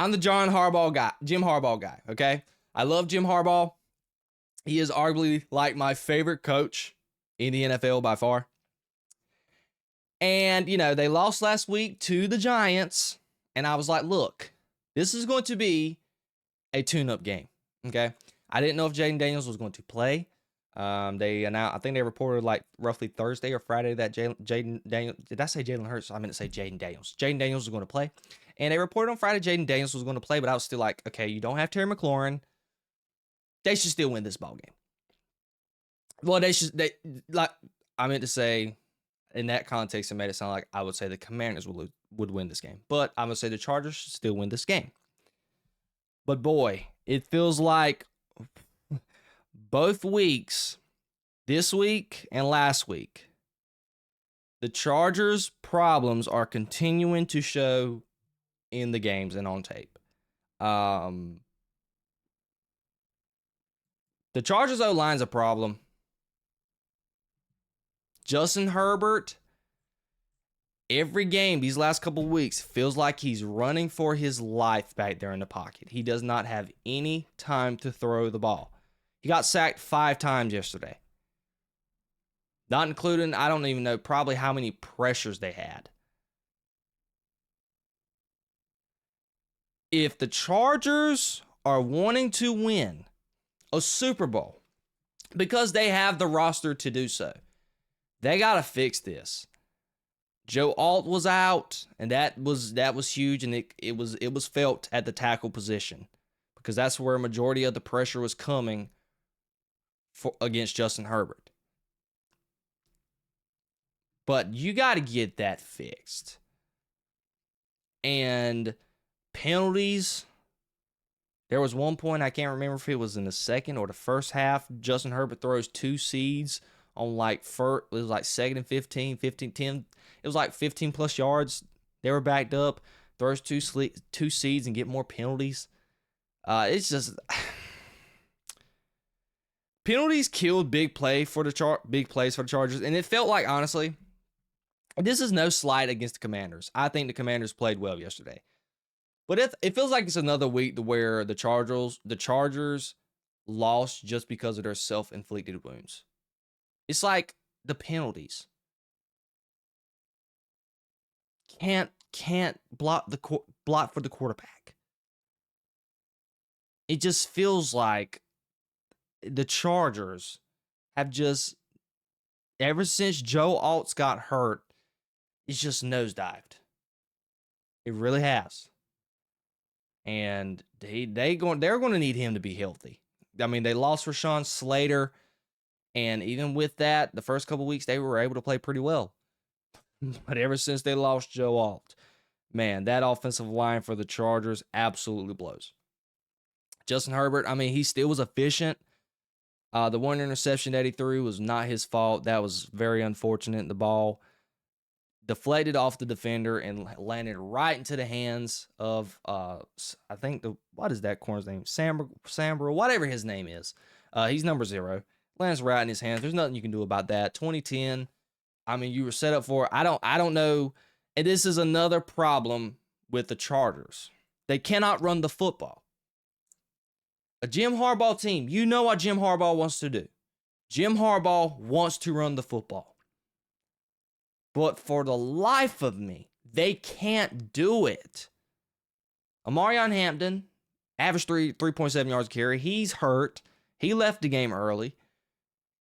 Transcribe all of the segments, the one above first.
I'm the Jim Harbaugh guy, okay? I love Jim Harbaugh. He is arguably like my favorite coach in the NFL by far. And, they lost last week to the Giants. And I was like, look, this is going to be a tune-up game, okay? I didn't know if Jayden Daniels was going to play. They announced, I think they reported like roughly Thursday or Friday that Jayden Daniels, did I say Jalen Hurts? I meant to say Jayden Daniels. Jayden Daniels was going to play. And they reported on Friday Jayden Daniels was going to play, but I was still like, okay, you don't have Terry McLaurin. They should still win this ball game. Well, I meant to say, in that context, it made it sound like I would say the Commanders would win this game. But I'm going to say the Chargers should still win this game. But boy, it feels like both weeks, this week and last week, the Chargers' problems are continuing to show in the games and on tape. The Chargers' O-line's a problem. Justin Herbert, every game these last couple of weeks, feels like he's running for his life back there in the pocket. He does not have any time to throw the ball. He got sacked 5 times yesterday. Not including, I don't even know, probably how many pressures they had. If the Chargers are wanting to win a Super Bowl, because they have the roster to do so, they got to fix this. Joe Alt was out, and that was huge, and it was felt at the tackle position because that's where a majority of the pressure was coming against Justin Herbert. But you got to get that fixed. And penalties, there was one point, I can't remember if it was in the second or the first half, Justin Herbert throws 2 seeds on it was like 2nd and 15, 10. It was like 15 plus yards. They were backed up, throws 2 seeds and get more penalties. It's just penalties killed big plays for the Chargers, and it felt like, honestly, this is no slight against the Commanders. I think the Commanders played well yesterday. But it feels like it's another week where the Chargers lost just because of their self-inflicted wounds. It's like the penalties. Can't block for the quarterback. It just feels like the Chargers have just, ever since Joe Alt's got hurt, it's just nosedived. It really has. And they're going to need him to be healthy. I mean, they lost Rashawn Slater, and even with that, the first couple weeks they were able to play pretty well. But ever since they lost Joe Alt, man, that offensive line for the Chargers absolutely blows. Justin Herbert, I mean, he still was efficient. The one interception that he threw was not his fault. That was very unfortunate. The ball deflected off the defender and landed right into the hands of, I think, what is that corner's name? Sambra, whatever his name is. He's number 0. Lands right in his hands. There's nothing you can do about that. 2010. I mean, you were set up for, I don't know. And this is another problem with the Chargers. They cannot run the football. A Jim Harbaugh team, you know what Jim Harbaugh wants to do. Jim Harbaugh wants to run the football. But for the life of me, they can't do it. Amarion Hampton, averaged 3.7 yards a carry. He's hurt. He left the game early.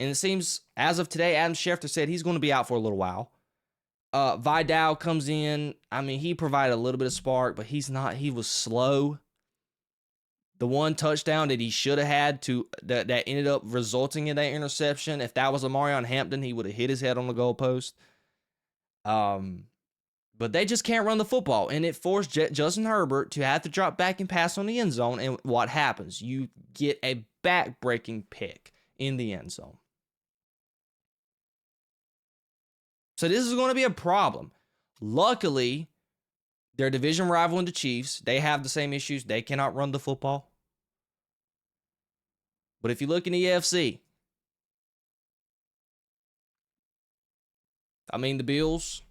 And it seems, as of today, Adam Schefter said he's going to be out for a little while. Vidal comes in. I mean, he provided a little bit of spark, but he's not. He was slow. The one touchdown that he should have had that ended up resulting in that interception, if that was Amarion Hampton, he would have hit his head on the goalpost. But they just can't run the football, and it forced Justin Herbert to have to drop back and pass on the end zone. And what happens? You get a back-breaking pick in the end zone. So this is going to be a problem. Luckily, their division rival in the Chiefs, they have the same issues. They cannot run the football. But if you look in the AFC, I mean, the Bills,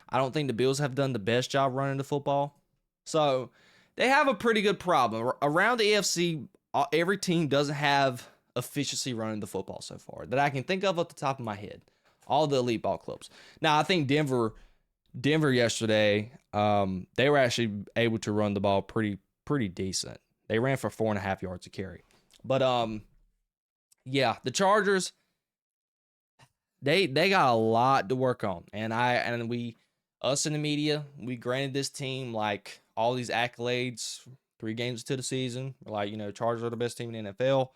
I don't think the Bills have done the best job running the football. So they have a pretty good problem. Around the AFC, every team doesn't have efficiency running the football so far that I can think of at the top of my head. All the elite ball clubs. Now, I think Denver yesterday, they were actually able to run the ball pretty decent. They ran for 4.5 yards a carry. But yeah, the Chargers, they got a lot to work on. And us in the media, we granted this team like all these accolades 3 games into the season. We're like, Chargers are the best team in the NFL.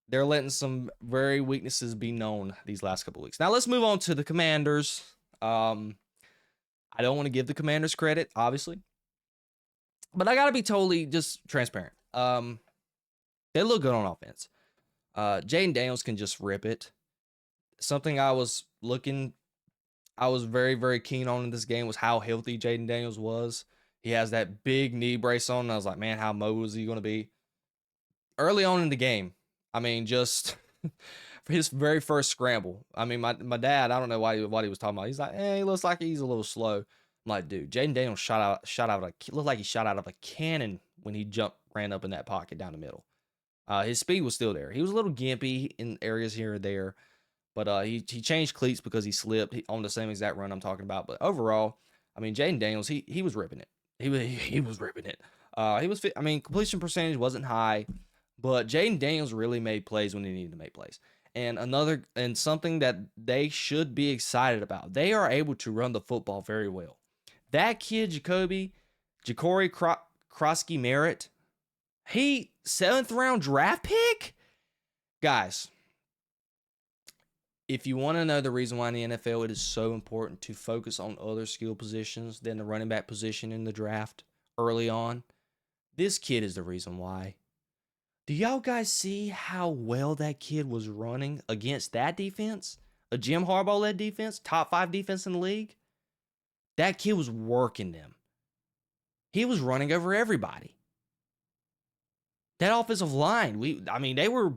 They're letting some very weaknesses be known these last couple of weeks. Now let's move on to the Commanders. I don't want to give the Commanders credit, obviously, but I gotta be totally just transparent. They look good on offense. Jayden Daniels can just rip it. Something I was very, very keen on in this game was how healthy Jayden Daniels was. He has that big knee brace on, and I was like, man, how mobile is he going to be? Early on in the game, just for his very first scramble. My dad, I don't know what he was talking about. He's like, he looks like he's a little slow. I'm like, dude, Jayden Daniels looked like he shot out of a cannon when he ran up in that pocket down the middle. His speed was still there. He was a little gimpy in areas here or there, but he changed cleats because he slipped on the same exact run I'm talking about. But overall, Jayden Daniels, he was ripping it. He was ripping it. Completion percentage wasn't high, but Jayden Daniels really made plays when he needed to make plays. And something that they should be excited about, they are able to run the football very well. That kid, Jacory Krosky Merritt, he 7th round draft pick? Guys, if you want to know the reason why in the NFL it is so important to focus on other skill positions than the running back position in the draft early on, this kid is the reason why. Do y'all guys see how well that kid was running against that defense? A Jim Harbaugh-led defense, top 5 defense in the league? That kid was working them. He was running over everybody. That offensive line, they were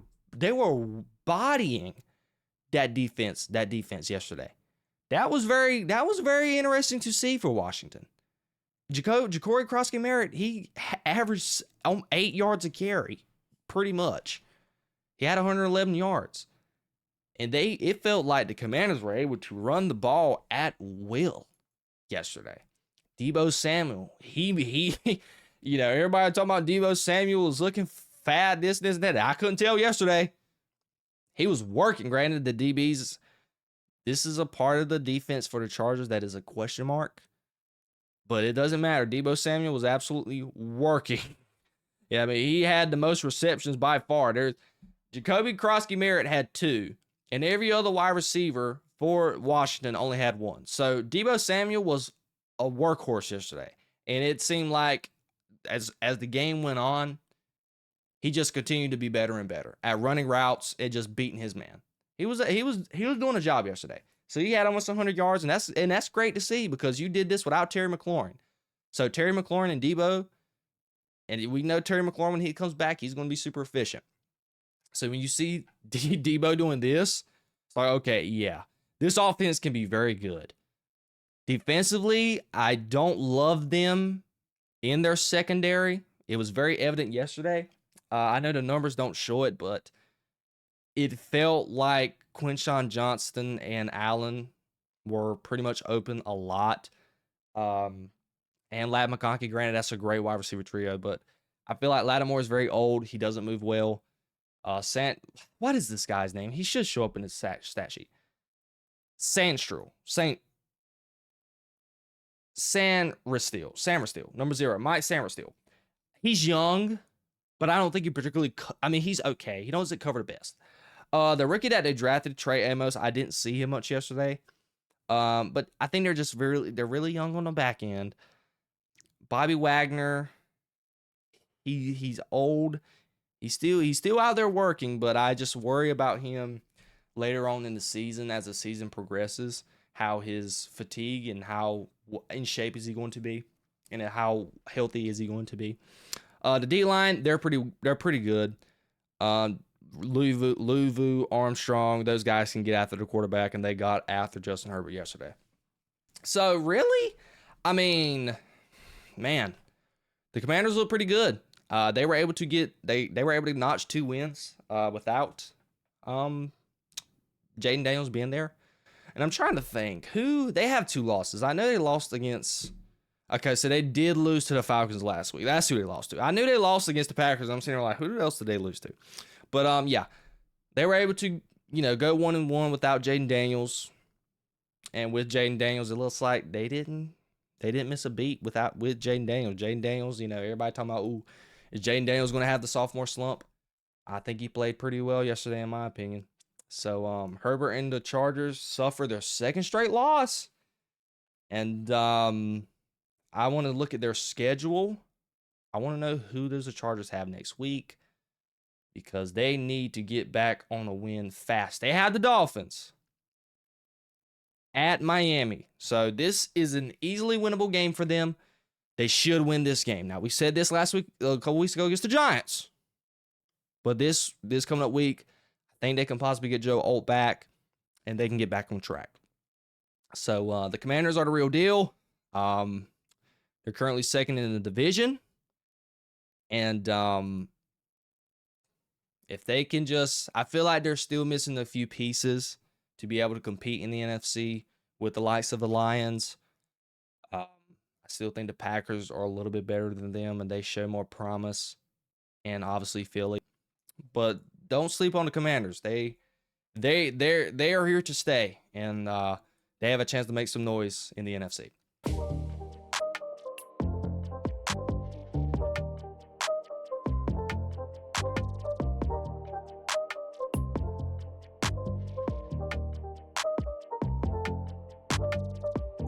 bodying that defense yesterday. That was very interesting to see for Washington. Jacory Krosky Merritt, he averaged 8 yards a carry, pretty much. He had 111 yards. And it felt like the Commanders were able to run the ball at will yesterday. Deebo Samuel, he everybody talking about Deebo Samuel was looking fat, this, and that. I couldn't tell yesterday. He was working. Granted, the DBs, this is a part of the defense for the Chargers that is a question mark. But it doesn't matter. Deebo Samuel was absolutely working. Yeah, he had the most receptions by far. Jacory Krosky Merritt had 2. And every other wide receiver for Washington only had 1. So Deebo Samuel was a workhorse yesterday. And it seemed like as the game went on, he just continued to be better and better at running routes and just beating his man. He was doing a job yesterday. So he had almost 100 yards, and that's great to see because you did this without Terry McLaurin. So Terry McLaurin and Deebo, and we know Terry McLaurin, when he comes back, he's going to be super efficient. So when you see Deebo doing this, it's like, okay, yeah, this offense can be very good. Defensively, I don't love them in their secondary. It was very evident yesterday. I know the numbers don't show it, but it felt like Quinshon Johnston and Allen were pretty much open a lot. And Ladd McConkey, granted, that's a great wide receiver trio, but I feel like Lattimore is very old. He doesn't move well. What is this guy's name? He should show up in his stat sheet. Sam Restill, number 0, Mike Sanderstill. He's young, but I don't think he particularly. He's okay. He doesn't cover the best. The rookie that they drafted, Trey Amos, I didn't see him much yesterday. But I think they're really young on the back end. Bobby Wagner, he's old. He's still out there working, but I just worry about him later on in the season as the season progresses, how his fatigue and how in shape is he going to be, and how healthy is he going to be. The D-line, they're pretty good. Luvu, Armstrong, those guys can get after the quarterback, and they got after Justin Herbert yesterday. So really, man, the Commanders look pretty good. They were able to notch 2 wins without Jayden Daniels being there. And I'm trying to think who they have 2 losses. I know they lost against. Okay, so they did lose to the Falcons last week. That's who they lost to. I knew they lost against the Packers. I'm sitting there like, who else did they lose to? But yeah, they were able to go 1-1 without Jayden Daniels, and with Jayden Daniels, it looks like they didn't miss a beat with Jayden Daniels. Jayden Daniels, everybody talking about, ooh, is Jayden Daniels going to have the sophomore slump? I think he played pretty well yesterday, in my opinion. So Herbert and the Chargers suffer their 2nd straight loss, and I want to look at their schedule. I want to know who does the Chargers have next week, because they need to get back on a win fast. They had the Dolphins at Miami. So this is an easily winnable game for them. They should win this game. Now, we said this last week, a couple weeks ago, against the Giants. But this coming up week, I think they can possibly get Joe Alt back, and they can get back on track. So the Commanders are the real deal. They're currently 2nd in the division. And if they can I feel like they're still missing a few pieces to be able to compete in the NFC with the likes of the Lions. I still think the Packers are a little bit better than them, and they show more promise. And obviously Philly. But don't sleep on the Commanders. They are here to stay, and they have a chance to make some noise in the NFC.